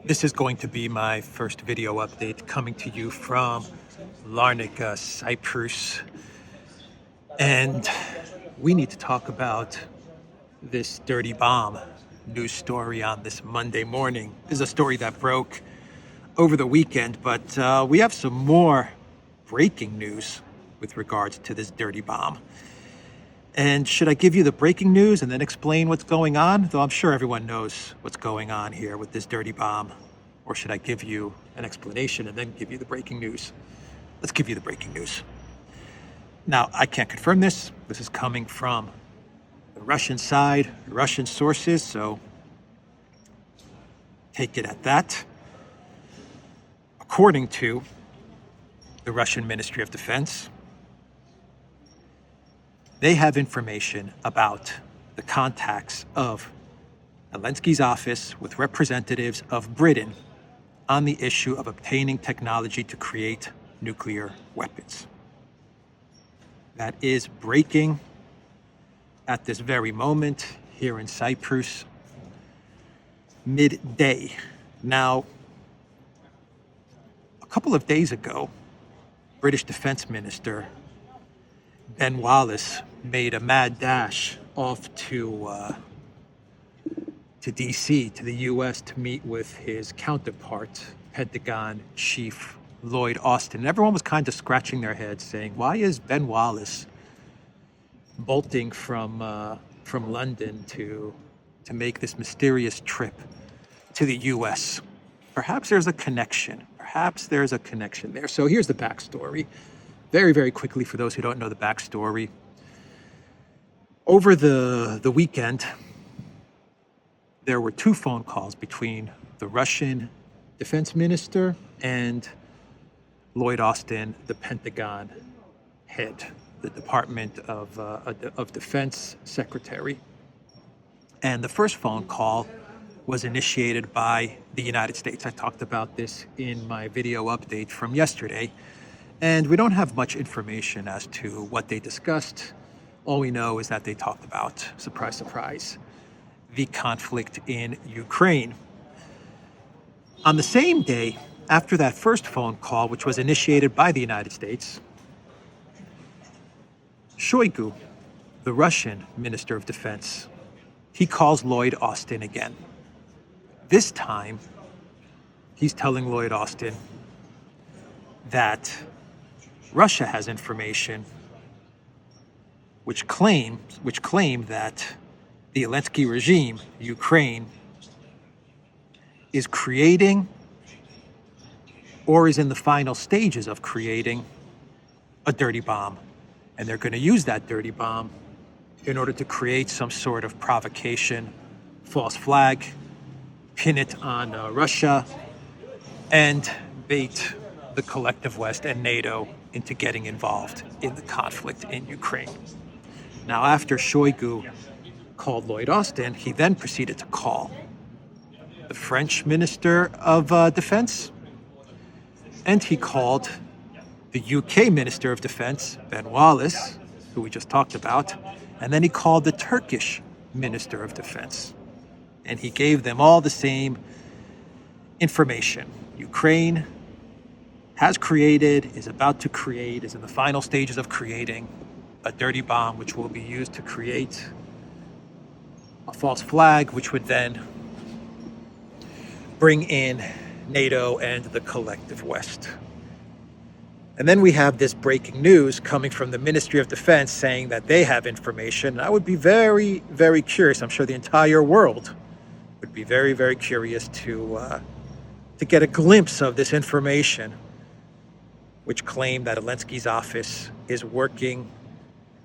This is going to be my first video update coming to you from Larnaca, Cyprus. And we need to talk about this dirty bomb news story on this Monday morning. This is a story that broke over the weekend, but we have some more breaking news with regards to this dirty bomb. And should I give you the breaking news and then explain what's going on? Though I'm sure everyone knows what's going on here with this dirty bomb. Or should I give you an explanation and then give you the breaking news? Let's give you the breaking news. Now, I can't confirm this. This is coming from the Russian side, Russian sources, so take it at that. According to the Russian Ministry of Defense, they have information about the contacts of Zelensky's office with representatives of Britain on the issue of obtaining technology to create nuclear weapons. That is breaking at this very moment here in Cyprus, midday. Now, a couple of days ago, British Defense Minister Ben Wallace made a mad dash off to D.C., to the U.S., to meet with his counterpart, Pentagon Chief Lloyd Austin. And everyone was kind of scratching their heads, saying, "Why is Ben Wallace bolting from London to make this mysterious trip to the U.S.?" Perhaps there's a connection. Perhaps there's a connection there. So here's the backstory. Very, very quickly, for those who don't know the backstory. Over the weekend, there were two phone calls between the Russian defense minister and Lloyd Austin, the Pentagon head, the Department of Defense secretary. And the first phone call was initiated by the United States. I talked about this in my video update from yesterday. And we don't have much information as to what they discussed. All we know is that they talked about, surprise, surprise, the conflict in Ukraine. On the same day, after that first phone call, which was initiated by the United States, Shoigu, the Russian Minister of Defense, he calls Lloyd Austin again. This time, he's telling Lloyd Austin that Russia has information which claim that the Zelensky regime, Ukraine, is creating or is in the final stages of creating a dirty bomb. And they're going to use that dirty bomb in order to create some sort of provocation, false flag, pin it on Russia, and bait the collective West and NATO into getting involved in the conflict in Ukraine. Now, after Shoigu called Lloyd Austin, he then proceeded to call the French Minister of Defense, and he called the UK Minister of Defense, Ben Wallace, who we just talked about, and then he called the Turkish Minister of Defense. And he gave them all the same information. Ukraine has created, is about to create, is in the final stages of creating a dirty bomb which will be used to create a false flag, which would then bring in NATO and the collective West. And then we have this breaking news coming from the Ministry of Defense saying that they have information. I would be very, very curious. I'm sure the entire world would be very, very curious to get a glimpse of this information, which claim that Zelensky's office is working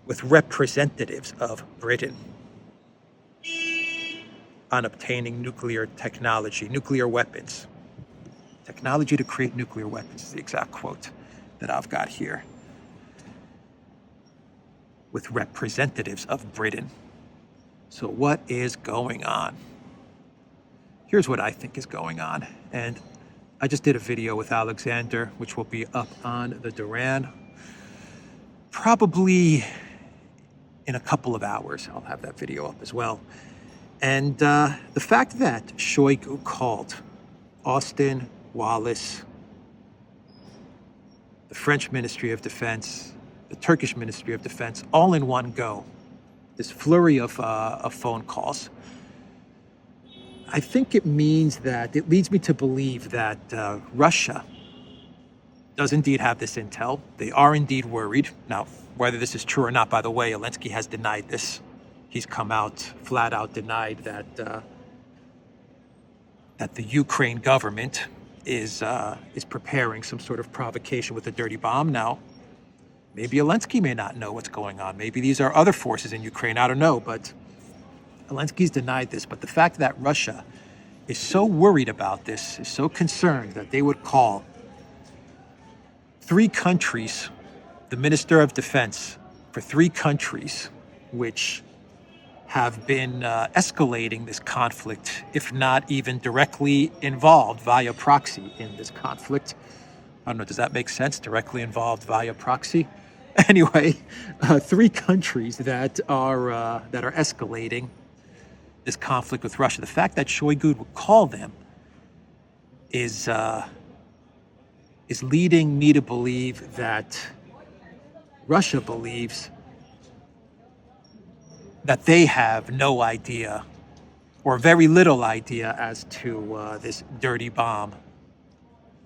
with representatives of Britain on obtaining nuclear technology, nuclear weapons. Technology to create nuclear weapons is the exact quote that I've got here. With representatives of Britain. So what is going on? Here's what I think is going on. And I just did a video with Alexander, which will be up on the Duran. Probably in a couple of hours, I'll have that video up as well. And the fact that Shoigu called Austin, Wallace, the French Ministry of Defense, the Turkish Ministry of Defense, all in one go. This flurry of phone calls. I think it means that it leads me to believe that Russia does indeed have this intel. They are indeed worried. Now, whether this is true or not, by the way, Zelensky has denied this. He's come out, flat out denied that the Ukraine government is preparing some sort of provocation with a dirty bomb. Now, maybe Zelensky may not know what's going on. Maybe these are other forces in Ukraine. I don't know, but Zelensky's denied this. But the fact that Russia is so worried about this, is so concerned that they would call 3 countries, the Minister of Defense for 3 countries, which have been escalating this conflict, if not even directly involved via proxy in this conflict. I don't know, does that make sense? Directly involved via proxy? Anyway, 3 countries that are escalating this conflict with Russia. The fact that Shoigu would call them is leading me to believe that Russia believes that they have no idea or very little idea as to this dirty bomb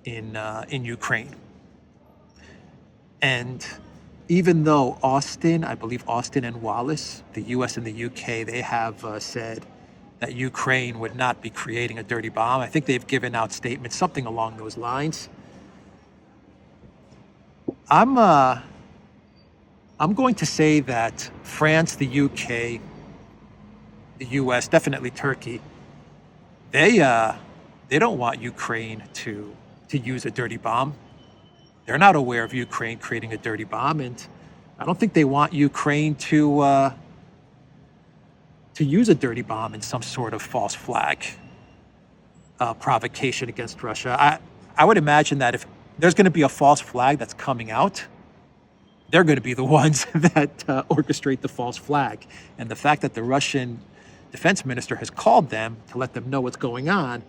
in Ukraine. And even though I believe Austin and Wallace, the US and the UK, they have said that Ukraine would not be creating a dirty bomb. I think they've given out statements, something along those lines. I'm going to say that France, the UK, the US, definitely Turkey, they don't want Ukraine to use a dirty bomb. They're not aware of Ukraine creating a dirty bomb, and I don't think they want Ukraine to use a dirty bomb in some sort of false flag provocation against Russia. I would imagine that if there's going to be a false flag that's coming out, they're going to be the ones that orchestrate the false flag. And the fact that the Russian defense minister has called them to let them know what's going on,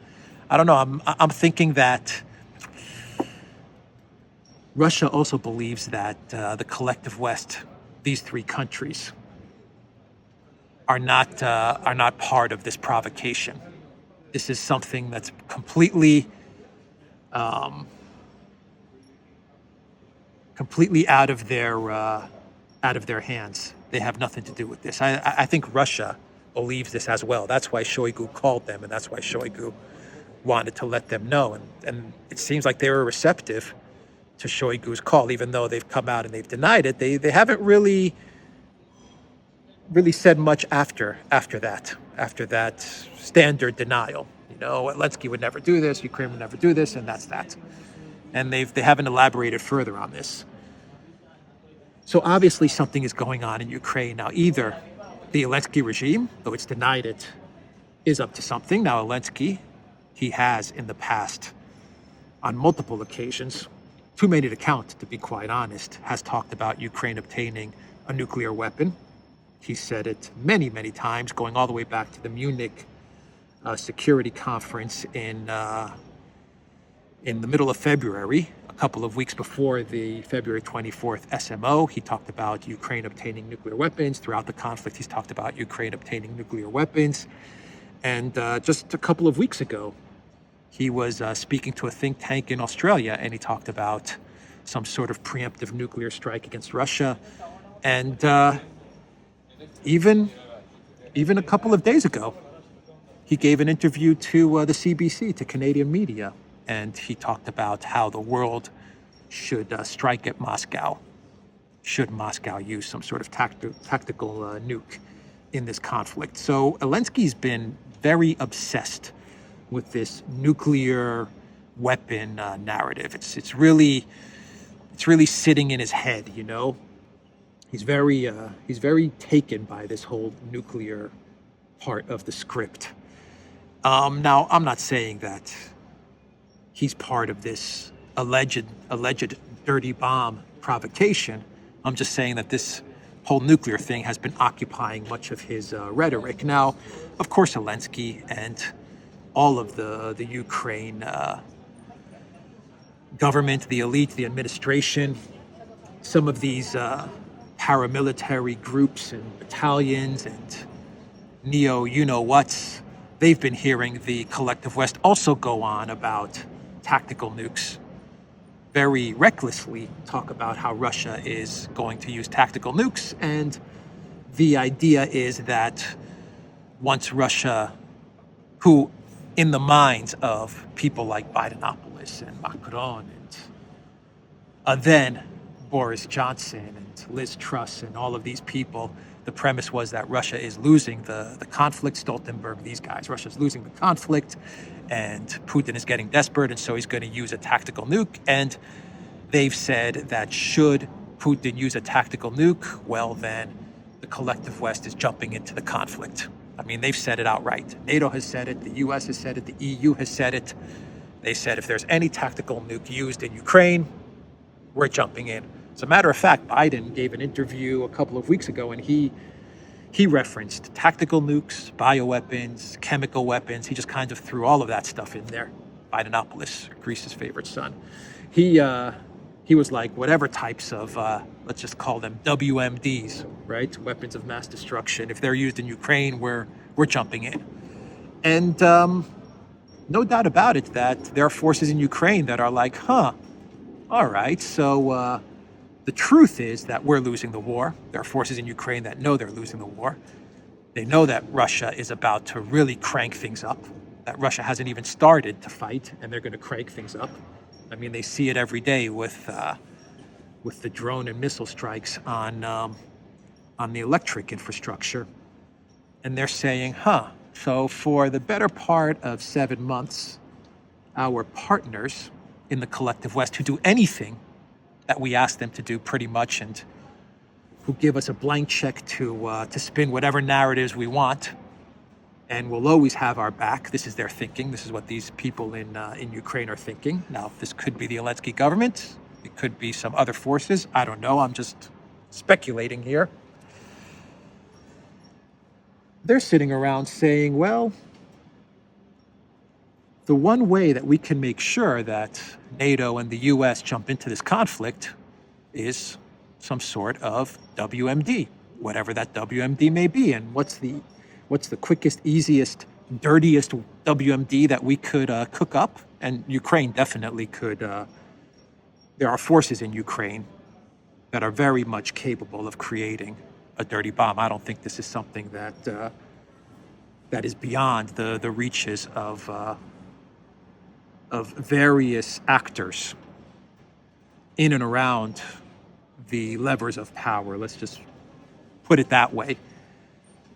I don't know. I'm thinking that Russia also believes that the collective West, these 3 countries, are not part of this provocation. This is something that's completely out of their hands. They have nothing to do with this. I think Russia believes this as well. That's why Shoigu called them, and that's why Shoigu wanted to let them know. And it seems like they were receptive to Shoigu's call, even though they've come out and they've denied it. They haven't really said much after that standard denial. You know, Zelensky would never do this, Ukraine would never do this, and that's that. And they haven't elaborated further on this. So obviously something is going on in Ukraine now. Either the Zelensky regime, though it's denied it, is up to something. Now Zelensky, he has in the past, on multiple occasions, too many to count, to be quite honest, has talked about Ukraine obtaining a nuclear weapon. He said it many, many times, going all the way back to the Munich Security Conference in the middle of February, a couple of weeks before the February 24th SMO. He talked about Ukraine obtaining nuclear weapons. Throughout the conflict, he's talked about Ukraine obtaining nuclear weapons. And just a couple of weeks ago, he was speaking to a think tank in Australia, and he talked about some sort of preemptive nuclear strike against Russia. And even a couple of days ago, he gave an interview to the CBC, to Canadian media, and he talked about how the world should strike at Moscow, should Moscow use some sort of tactical nuke in this conflict. So Zelensky's been very obsessed with this nuclear weapon narrative. It's really sitting in his head, you know. He's very taken by this whole nuclear part of the script. Now, I'm not saying that he's part of this alleged dirty bomb provocation. I'm just saying that this whole nuclear thing has been occupying much of his rhetoric. Now, of course, Zelensky and all of the Ukraine government, the elite, the administration, some of these paramilitary groups and battalions and neo-you-know-whats, they've been hearing the collective West also go on about tactical nukes, very recklessly talk about how Russia is going to use tactical nukes. And the idea is that once Russia, who in the minds of people like Bidenopolis and Macron and then Boris Johnson and Liz Truss and all of these people, the premise was that Russia is losing the conflict. Stoltenberg, these guys, Russia's losing the conflict and Putin is getting desperate, and so he's going to use a tactical nuke. And they've said that should Putin use a tactical nuke, well, then the collective West is jumping into the conflict. I mean, they've said it outright. NATO has said it, the US has said it, the EU has said it. They said if there's any tactical nuke used in Ukraine, we're jumping in. As a matter of fact, Biden gave an interview a couple of weeks ago, and he referenced tactical nukes, bioweapons, chemical weapons. He just kind of threw all of that stuff in there. Bidenopolis, Greece's favorite son. He was like, whatever types of, let's just call them WMDs, right? Weapons of mass destruction. If they're used in Ukraine, we're jumping in. And no doubt about it that there are forces in Ukraine that are like, all right, so the truth is that we're losing the war. There are forces in Ukraine that know they're losing the war. They know that Russia is about to really crank things up, that Russia hasn't even started to fight, and they're going to crank things up. I mean, they see it every day with the drone and missile strikes on the electric infrastructure. And they're saying, so for the better part of 7 months, our partners in the collective West who do anything that we ask them to do pretty much, and who give us a blank check to spin whatever narratives we want, and will always have our back. This is their thinking. This is what these people in Ukraine are thinking. Now, this could be the Zelensky government. It could be some other forces. I don't know. I'm just speculating here. They're sitting around saying, well, the one way that we can make sure that NATO and the US jump into this conflict is some sort of WMD, whatever that WMD may be. And what's the quickest, easiest, dirtiest WMD that we could cook up? And Ukraine definitely could. There are forces in Ukraine that are very much capable of creating a dirty bomb. I don't think this is something that is beyond the reaches of various actors in and around the levers of power. Let's just put it that way.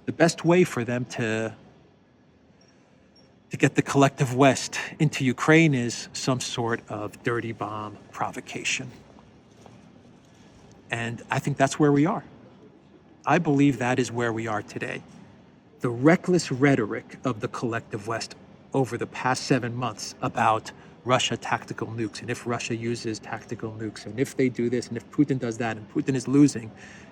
The best way for them to get the collective West into Ukraine is some sort of dirty bomb provocation. And I think that's where we are. I believe that is where we are today. The reckless rhetoric of the collective West over the past 7 months about Russia tactical nukes, and if Russia uses tactical nukes, and if they do this, and if Putin does that, and Putin is losing,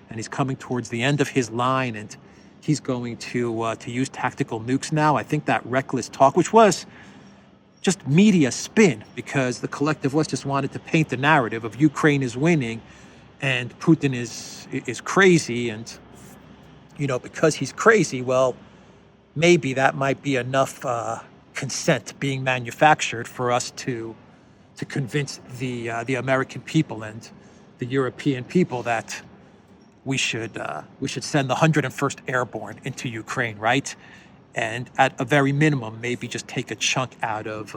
and he's coming towards the end of his line, and he's going to use tactical nukes now. I think that reckless talk, which was just media spin, because the collective West just wanted to paint the narrative of Ukraine is winning, and Putin is crazy, and because he's crazy, well, maybe that might be enough consent being manufactured for us to convince the American people and the European people that we should send the 101st Airborne into Ukraine, right? And at a very minimum, maybe just take a chunk out of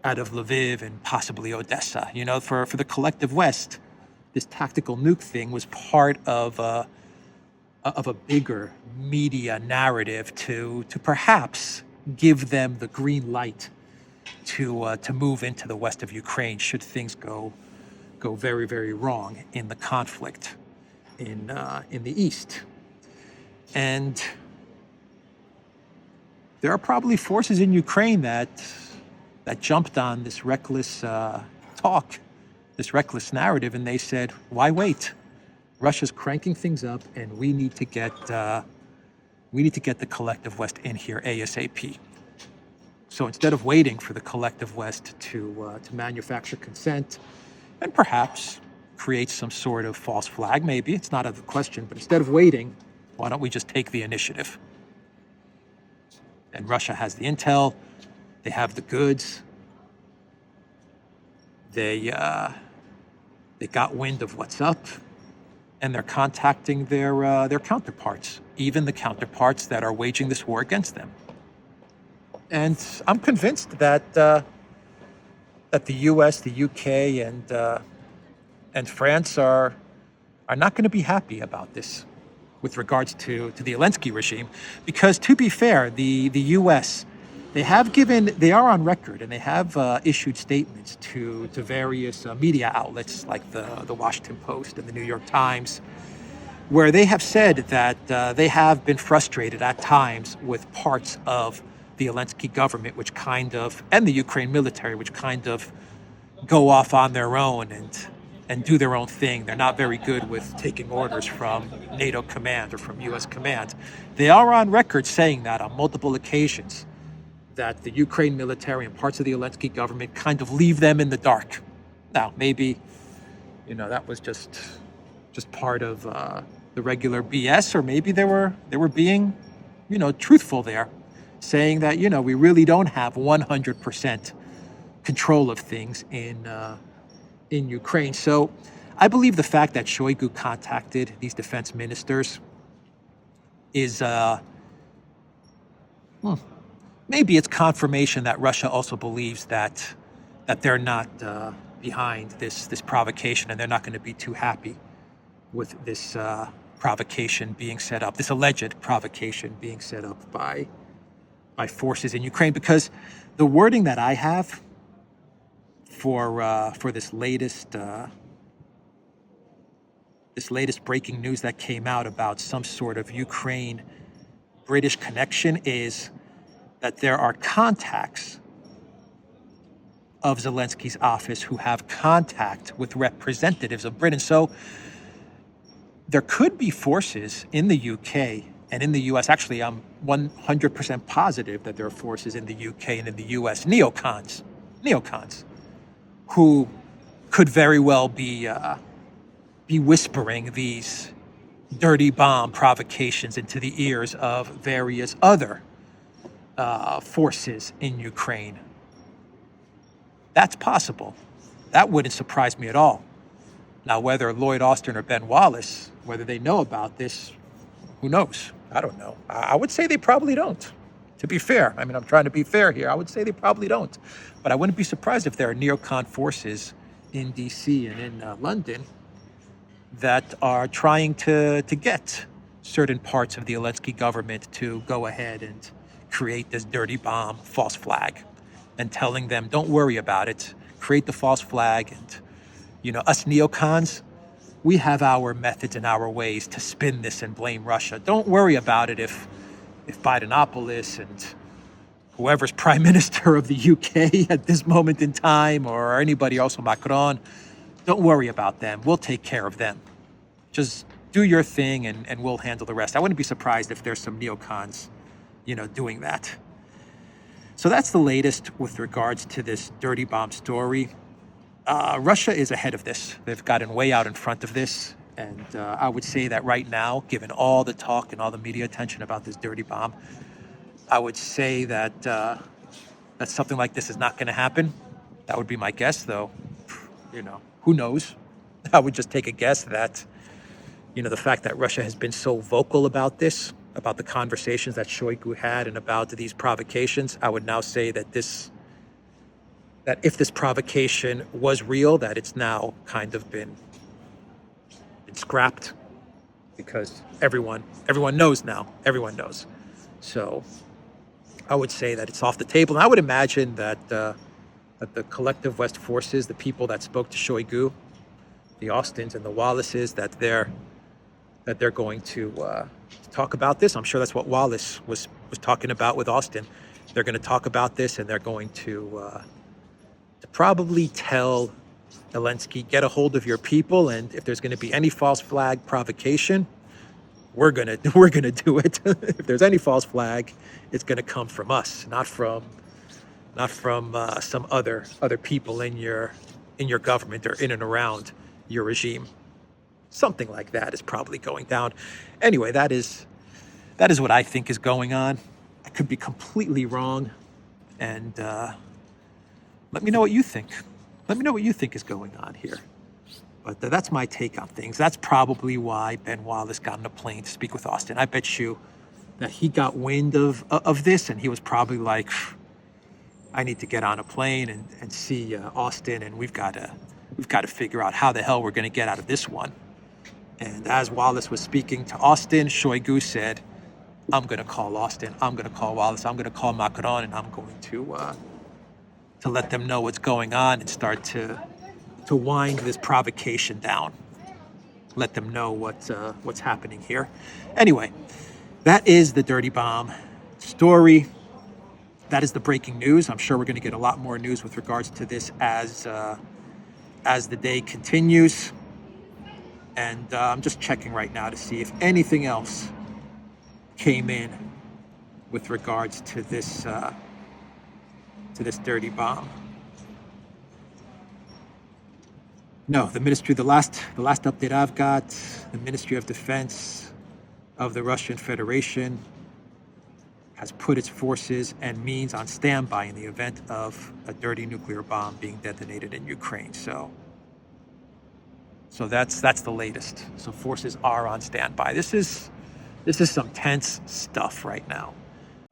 Lviv and possibly Odessa. For the collective West, this tactical nuke thing was part of a bigger media narrative to perhaps give them the green light to move into the west of Ukraine should things go very, very wrong in the conflict in the east. And there are probably forces in Ukraine that jumped on this reckless talk, this reckless narrative, and they said, "Why wait? Russia's cranking things up, and we need to get the collective West in here ASAP." So instead of waiting for the collective West to manufacture consent and perhaps create some sort of false flag, maybe, it's not out of the question, but instead of waiting, why don't we just take the initiative? And Russia has the intel, they have the goods, they got wind of what's up, and they're contacting their counterparts, even the counterparts that are waging this war against them. And I'm convinced that the U.S., the U.K., and France are not going to be happy about this with regards to the Zelensky regime, because to be fair, the U.S. they are on record and they have issued statements to various media outlets like the Washington Post and the New York Times, where they have said that they have been frustrated at times with parts of the Zelensky government, and the Ukraine military, which kind of go off on their own and do their own thing. They're not very good with taking orders from NATO command or from U.S. command. They are on record saying that on multiple occasions, that the Ukraine military and parts of the Zelensky government kind of leave them in the dark. Now, maybe, that was just part of the regular BS, or maybe they were being, truthful there, saying that, we really don't have 100% control of things in Ukraine. So I believe the fact that Shoigu contacted these defense ministers is maybe it's confirmation that Russia also believes that they're not behind this provocation, and they're not going to be too happy with this provocation being set up, this alleged provocation being set up by forces in Ukraine. Because the wording that I have for this latest breaking news that came out about some sort of Ukraine-British connection is that there are contacts of Zelensky's office who have contact with representatives of Britain. So there could be forces in the UK and in the US. Actually, I'm 100% positive that there are forces in the UK and in the US, neocons, who could very well be whispering these dirty bomb provocations into the ears of various other forces in Ukraine. That's possible. That wouldn't surprise me at all. Now, whether Lloyd Austin or Ben Wallace, whether they know about this, who knows? I don't know. I would say they probably don't, to be fair. I mean, I'm trying to be fair here. I would say they probably don't. But I wouldn't be surprised if there are neocon forces in D.C. and in London that are trying to get certain parts of the Zelensky government to go ahead and create this dirty bomb, false flag, and telling them, don't worry about it, create the false flag. And, us neocons, we have our methods and our ways to spin this and blame Russia. Don't worry about it if Bidenopoulos and whoever's prime minister of the UK at this moment in time, or anybody else, Macron, don't worry about them. We'll take care of them. Just do your thing and we'll handle the rest. I wouldn't be surprised if there's some neocons, doing that. So that's the latest with regards to this dirty bomb story. Russia is ahead of this. They've gotten way out in front of this. And I would say that right now, given all the talk and all the media attention about this dirty bomb, I would say that something like this is not going to happen. That would be my guess, though. Who knows? I would just take a guess that, the fact that Russia has been so vocal about this, about the conversations that Shoigu had and about these provocations, I would now say that if this provocation was real, that it's now kind of been scrapped, because everyone knows now. Everyone knows. So I would say that it's off the table. And I would imagine that the collective West forces, the people that spoke to Shoigu, the Austins and the Wallaces, that they're going to talk about this. I'm sure that's what Wallace was talking about with Austin. They're going to talk about this, and they're going to probably tell Zelensky, get a hold of your people, and if there's going to be any false flag provocation, we're gonna do it. If there's any false flag, it's going to come from us, not from not from some other people in your government or in and around your regime. Something like that is probably going down. Anyway, that is what I think is going on. I could be completely wrong, and let me know what you think. Let me know what you think is going on here. But that's my take on things. That's probably why Ben Wallace got on a plane to speak with Austin. I bet you that he got wind of this, and he was probably like, I need to get on a plane and see Austin, and we've got to figure out how the hell we're going to get out of this one. And as Wallace was speaking to Austin, Shoigu said, I'm going to call Austin, I'm going to call Wallace, I'm going to call Macron, and I'm going to let them know what's going on and start to wind this provocation down. Let them know what's happening here. Anyway, that is the Dirty Bomb story. That is the breaking news. I'm sure we're going to get a lot more news with regards to this as the day continues. And I'm just checking right now to see if anything else came in with regards to this Dirty Bomb. No, the ministry, the last update I've got, the Ministry of Defense of the Russian Federation has put its forces and means on standby in the event of a dirty nuclear bomb being detonated in Ukraine. So that's the latest. So forces are on standby. This is some tense stuff right now.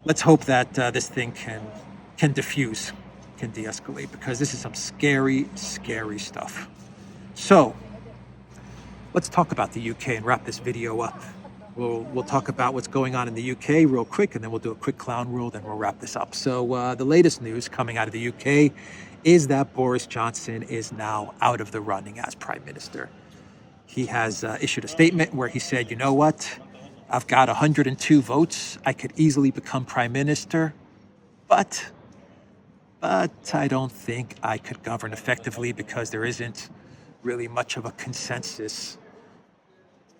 Let's hope that this thing can diffuse, can de-escalate, because this is some scary, scary stuff. So let's talk about the UK and wrap this video up. We'll talk about what's going on in the UK real quick, and then we'll do a quick clown rule, then we'll wrap this up. So the latest news coming out of the UK is that Boris Johnson is now out of the running as Prime Minister. He has issued a statement where he said, you know what, I've got 102 votes. I could easily become Prime Minister, but I don't think I could govern effectively because there isn't really much of a consensus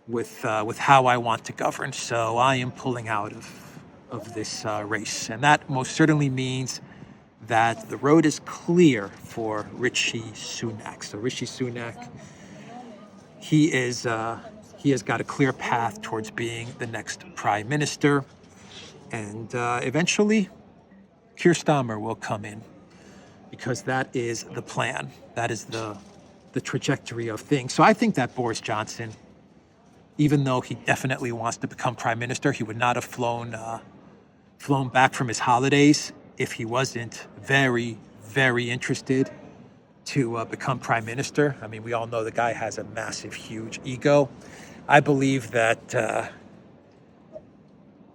with how I want to govern. So I am pulling out of this race. And that most certainly means that the road is clear for Rishi Sunak. So Rishi Sunak, he has got a clear path towards being the next Prime Minister. And eventually, Keir Starmer will come in, because that is the plan. That is the trajectory of things. So I think that Boris Johnson, even though he definitely wants to become Prime Minister, he would not have flown back from his holidays if he wasn't very, very interested to become Prime Minister. I mean, we all know the guy has a massive, huge ego. I believe that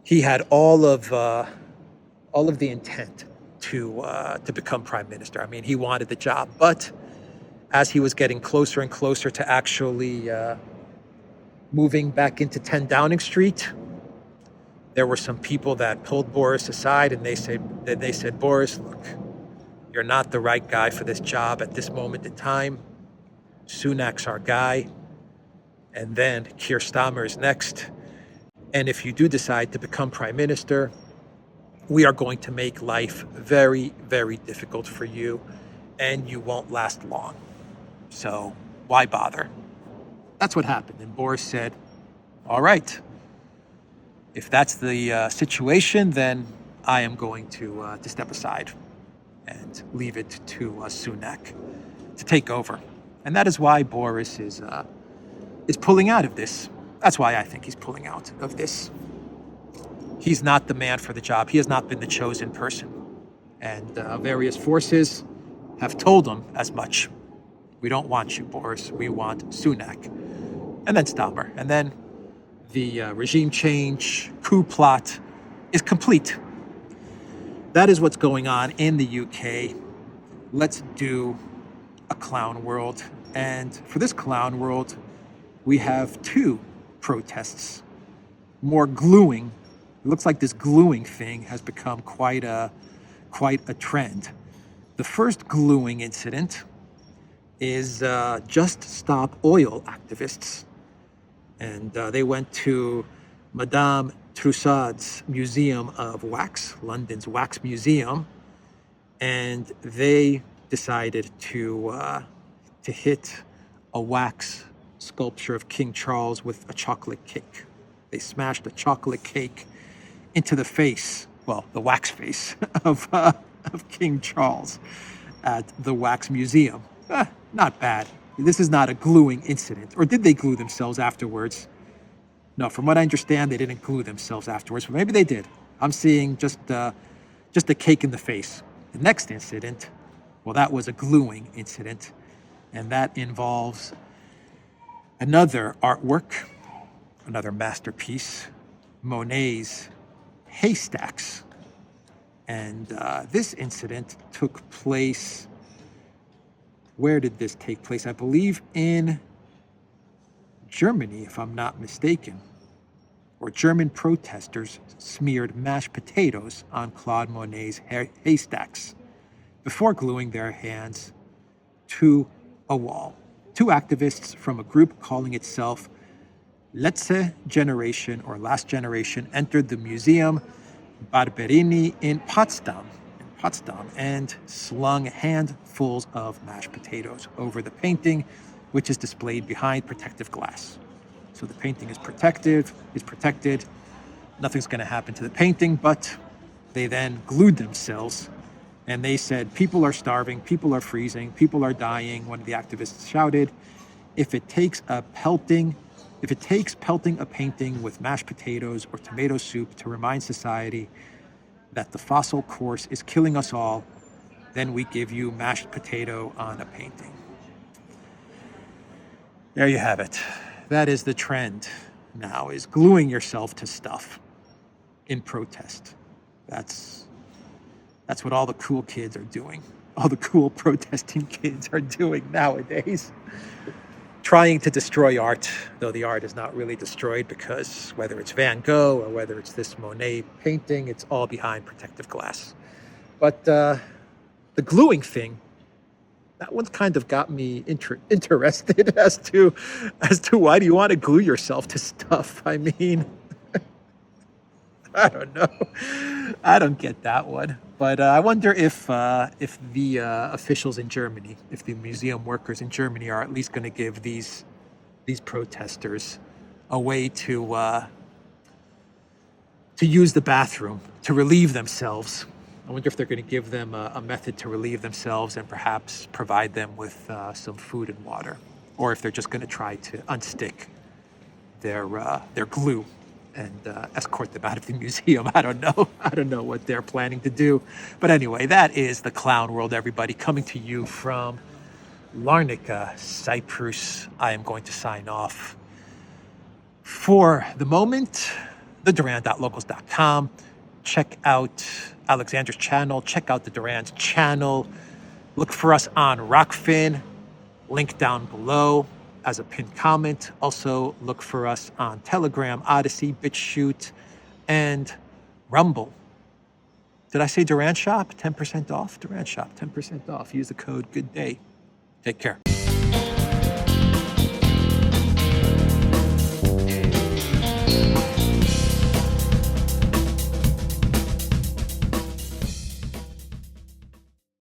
he had all of the intent to become Prime Minister. I mean, he wanted the job, but as he was getting closer and closer to actually moving back into 10 Downing Street, there were some people that pulled Boris aside, and they said, Boris, look, you're not the right guy for this job at this moment in time. Sunak's our guy, and then Keir Starmer is next. And if you do decide to become Prime Minister, we are going to make life very, very difficult for you, and you won't last long. So why bother? That's what happened. And Boris said, all right, if that's the situation, then I am going to step aside and leave it to Sunak to take over. And that is why Boris is pulling out of this. That's why I think he's pulling out of this. He's not the man for the job. He has not been the chosen person. And various forces have told him as much. We don't want you, Boris. We want Sunak. And then Starmer. And then the regime change coup plot is complete. That is what's going on in the UK. Let's do a clown world. And for this clown world, we have two protests. More gluing. It looks like this gluing thing has become quite a trend. The first gluing incident is Just Stop Oil activists. And they went to Madame Tussaud's Museum of Wax, London's Wax Museum, and they decided to hit a wax sculpture of King Charles with a chocolate cake. They smashed a chocolate cake into the face, well, the wax face of King Charles at the Wax Museum. Not bad. This is not a gluing incident. Or did they glue themselves afterwards? No, from what I understand, they didn't glue themselves afterwards, but maybe they did. I'm seeing just a cake in the face. The next incident, well, that was a gluing incident, and that involves another artwork, another masterpiece, Monet's Haystacks. And this incident took place, where did this take place? I believe in Germany, if I'm not mistaken, where German protesters smeared mashed potatoes on Claude Monet's haystacks before gluing their hands to a wall. Two activists from a group calling itself Letzte Generation or Last Generation entered the museum Barberini in Potsdam, and slung handfuls of mashed potatoes over the painting, which is displayed behind protective glass. So the painting is protected. Nothing's going to happen to the painting, but they then glued themselves, and they said, people are starving, people are freezing, people are dying. One of the activists shouted, if it takes pelting a painting with mashed potatoes or tomato soup to remind society that the fossil course is killing us all, then we give you mashed potato on a painting. There you have it. That is the trend now, is gluing yourself to stuff in protest. That's what all the cool kids are doing. All the cool protesting kids are doing nowadays. Trying to destroy art, though the art is not really destroyed, because whether it's Van Gogh or whether it's this Monet painting, it's all behind protective glass. But the gluing thing, that one's kind of got me interested as to why do you want to glue yourself to stuff? I mean, I don't know. I don't get that one. But I wonder if the officials in Germany, if the museum workers in Germany are at least going to give these protesters a way to use the bathroom, to relieve themselves. I wonder if they're going to give them a method to relieve themselves and perhaps provide them with some food and water, or if they're just going to try to unstick their glue and escort them out of the museum. I don't know. I don't know what they're planning to do. But anyway, that is the clown world, everybody, coming to you from Larnaca, Cyprus. I am going to sign off for the moment. theduran.locals.com. Check out Alexander's channel. Check out the Duran's channel. Look for us on Rockfin. Link down below as a pinned comment. Also look for us on Telegram, ODYSEE, BitChute, and Rumble. Did I say Duran Shop? 10% off? Duran Shop, 10% off. Use the code GOODDAY. Take care.